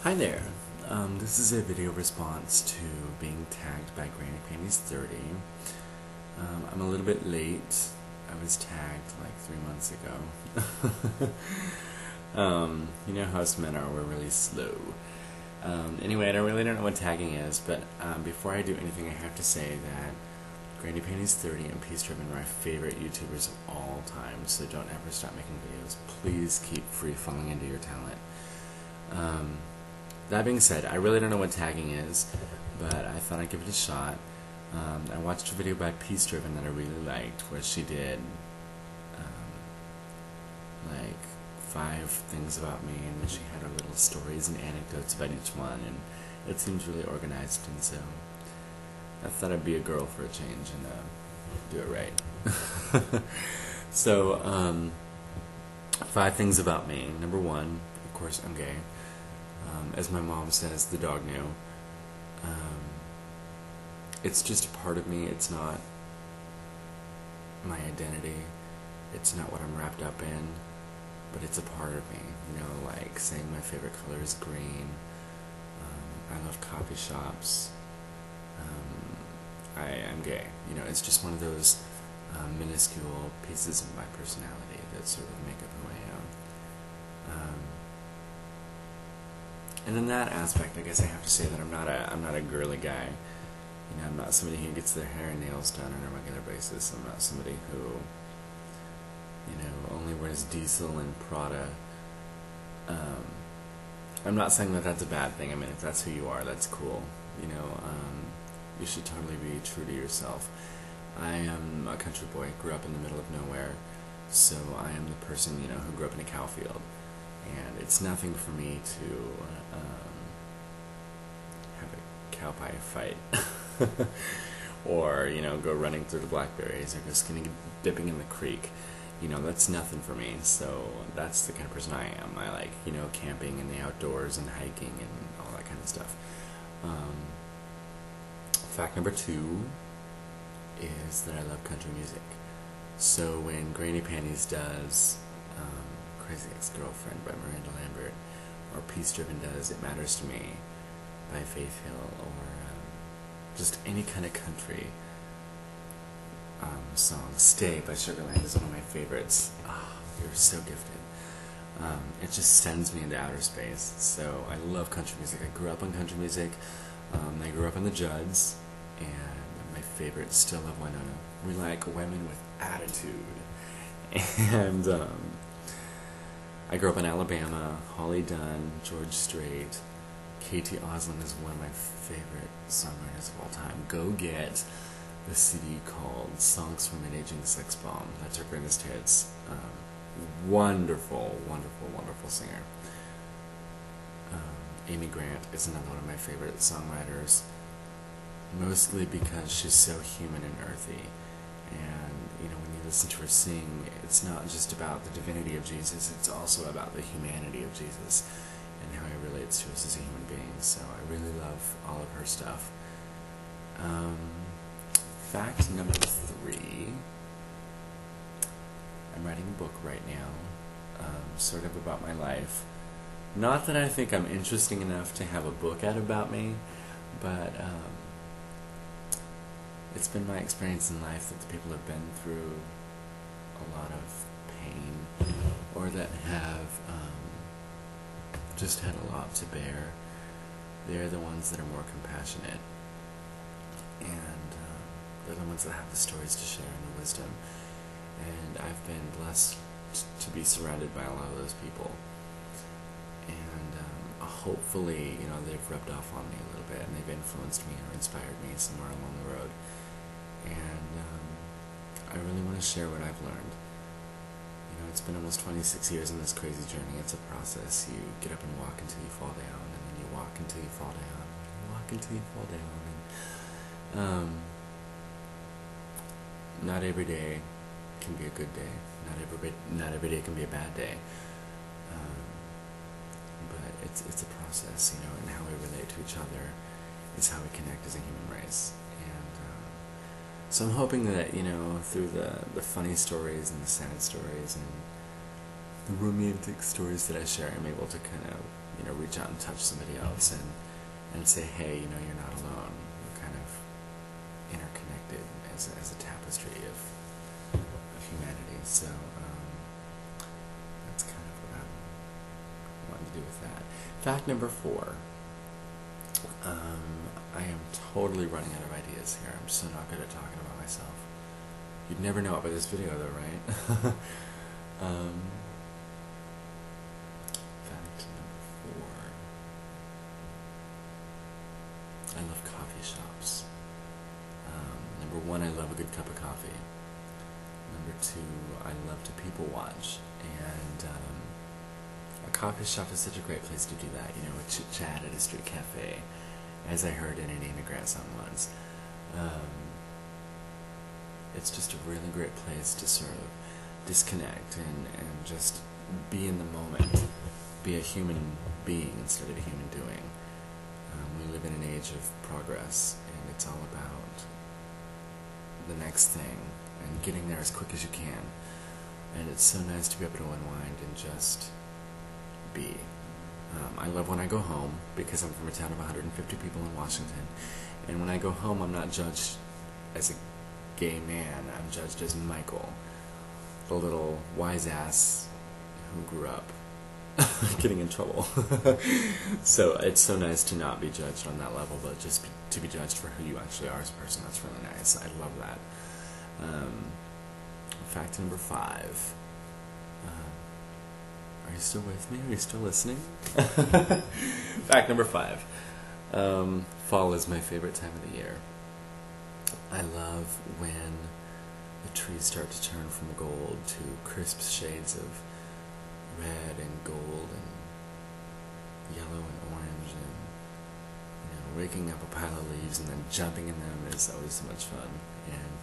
Hi there. This is a video response to being tagged by Granny Panties 30. I'm a little bit late. I was tagged like 3 months ago. You know how us men are, we're really slow. Anyway, I don't know what tagging is, but before I do anything, I have to say that Granny Panties 30 and Peace Driven are my favorite YouTubers of all time, so don't ever stop making videos. Please keep free falling into your talent. That being said, I really don't know what tagging is, but I thought I'd give it a shot. I watched a video by Peace Driven that I really liked, where she did like 5 things about me, and then she had her little stories and anecdotes about each one, and it seems really organized, and so I thought I'd be a girl for a change and do it right. So, 5 things about me. Number 1, of course, I'm gay. As my mom says, the dog knew. It's just a part of me. It's not my identity. It's not what I'm wrapped up in, but it's a part of me. You know, like saying my favorite color is green. I love coffee shops. I'm gay. You know, it's just one of those minuscule pieces of my personality that sort of make up who I am. And in that aspect, I guess I have to say that I'm not a girly guy. You know, I'm not somebody who gets their hair and nails done on a regular basis. I'm not somebody who, you know, only wears Diesel and Prada. I'm not saying that that's a bad thing. I mean, if that's who you are, that's cool. You know, you should totally be true to yourself. I am a country boy, grew up in the middle of nowhere, so I am the person, you know, who grew up in a cow field. And it's nothing for me to have a cow pie fight or, you know, go running through the blackberries or go skinny dipping in the creek. You know, that's nothing for me. So that's the kind of person I am. I like, you know, camping in the outdoors and hiking and all that kind of stuff. Fact number 2 is that I love country music. So when Granny Panties does Crazy Ex-Girlfriend by Miranda Lambert, or Peace Driven does It Matters to Me by Faith Hill, or just any kind of country song. Stay by Sugarland is one of my favorites. Oh, you're so gifted. It just sends me into outer space. So I love country music. I grew up on country music. I grew up on the Judds, and my favorite, Still Love Winona. We like women with attitude. And I grew up in Alabama. Holly Dunn, George Strait, Katie Oslin is one of my favorite songwriters of all time. Go get the CD called Songs from an Aging Sex Bomb. That's her greatest hits. Wonderful, wonderful, wonderful singer. Amy Grant is another one of my favorite songwriters, mostly because she's so human and earthy. And, you know, when you listen to her sing, it's not just about the divinity of Jesus, it's also about the humanity of Jesus and how he relates to us as a human being. So I really love all of her stuff. Fact number 3. I'm writing a book right now, sort of about my life. Not that I think I'm interesting enough to have a book out about me, but it's been my experience in life that the people have been through a lot of pain, or that have just had a lot to bear. They're the ones that are more compassionate, and they're the ones that have the stories to share and the wisdom. And I've been blessed to be surrounded by a lot of those people. And hopefully, you know, they've rubbed off on me a little bit, and they've influenced me or inspired me somewhere along the road. And I really want to share what I've learned. You know, it's been almost 26 years in this crazy journey. It's a process. You get up and walk until you fall down, and then you walk until you fall down, and you walk until you fall down. And not every day can be a good day. Not every day can be a bad day. But it's a process, you know, and how we relate to each other is how we connect as a human race. And so I'm hoping that, you know, through the funny stories and the sad stories and the romantic stories that I share, I'm able to kind of reach out and touch somebody else and say, hey, you're not alone. We're kind of interconnected as a tapestry of humanity. So that's kind of what I'm wanting to do with that. Fact number 4. I am totally running out of ideas here. I'm so not good at talking about myself. You'd never know about this video though, right? Fact number 4. I love coffee shops. Number 1, I love a good cup of coffee. Number 2, I love to people watch. And a coffee shop is such a great place to do that. A chit chat at a street cafe, as I heard in an Nina Grant song once. It's just a really great place to sort of disconnect and just be in the moment, be a human being instead of a human doing. We live in an age of progress, and it's all about the next thing and getting there as quick as you can. And it's so nice to be able to unwind and just be. I love when I go home, because I'm from a town of 150 people in Washington, and when I go home I'm not judged as a gay man, I'm judged as Michael, the little wise ass who grew up getting in trouble. So it's so nice to not be judged on that level, but just to be judged for who you actually are as a person. That's really nice. I love that. Fact number 5. Are you still with me? Are you still listening? Fact number 5. Fall is my favorite time of the year. I love when the trees start to turn from gold to crisp shades of red and gold and yellow and orange, and raking up a pile of leaves and then jumping in them is always so much fun. And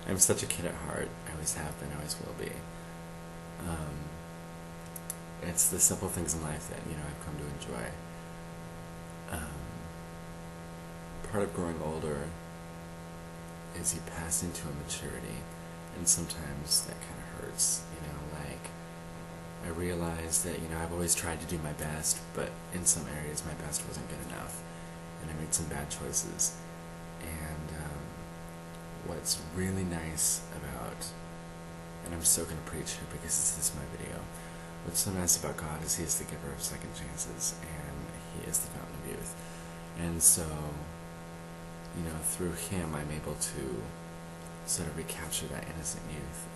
I'm such a kid at heart. I always have been, I always will be. It's the simple things in life that I've come to enjoy. Part of growing older is you pass into a maturity, and sometimes that kind of hurts. Like, I realized that I've always tried to do my best, but in some areas my best wasn't good enough, and I made some bad choices. And what's really nice about, and I'm still going to preach here because this is my video, what's so nice about God is He is the giver of second chances, and He is the fountain of youth. And so, through Him I'm able to sort of recapture that innocent youth.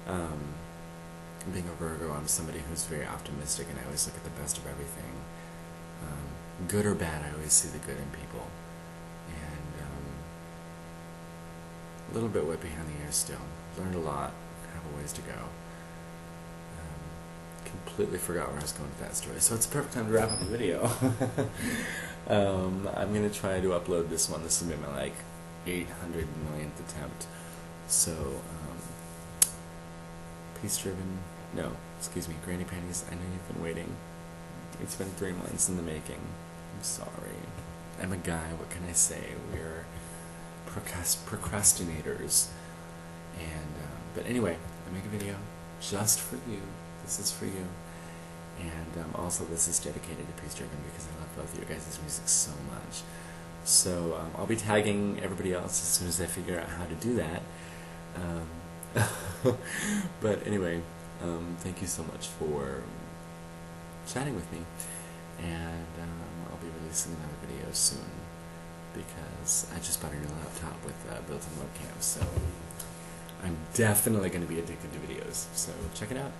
And being a Virgo, I'm somebody who's very optimistic, and I always look at the best of everything. Good or bad, I always see the good in people. And a little bit wet behind the ears still. Learned a lot, have a ways to go. Completely forgot where I was going with that story, so it's a perfect time to wrap up the video. I'm going to try to upload this one. This will be my 800 millionth attempt. So, Granny Panties, I know you've been waiting. It's been 3 months in the making. I'm sorry. I'm a guy, what can I say? We're procrastinators. And, but anyway, I make a video just for you. This is for you. And also this is dedicated to Peace Driven because I love both of you guys' music so much. So I'll be tagging everybody else as soon as I figure out how to do that. But anyway, thank you so much for chatting with me. And I'll be releasing another video soon because I just bought a new laptop with built-in webcam. So I'm definitely going to be addicted to videos. So check it out.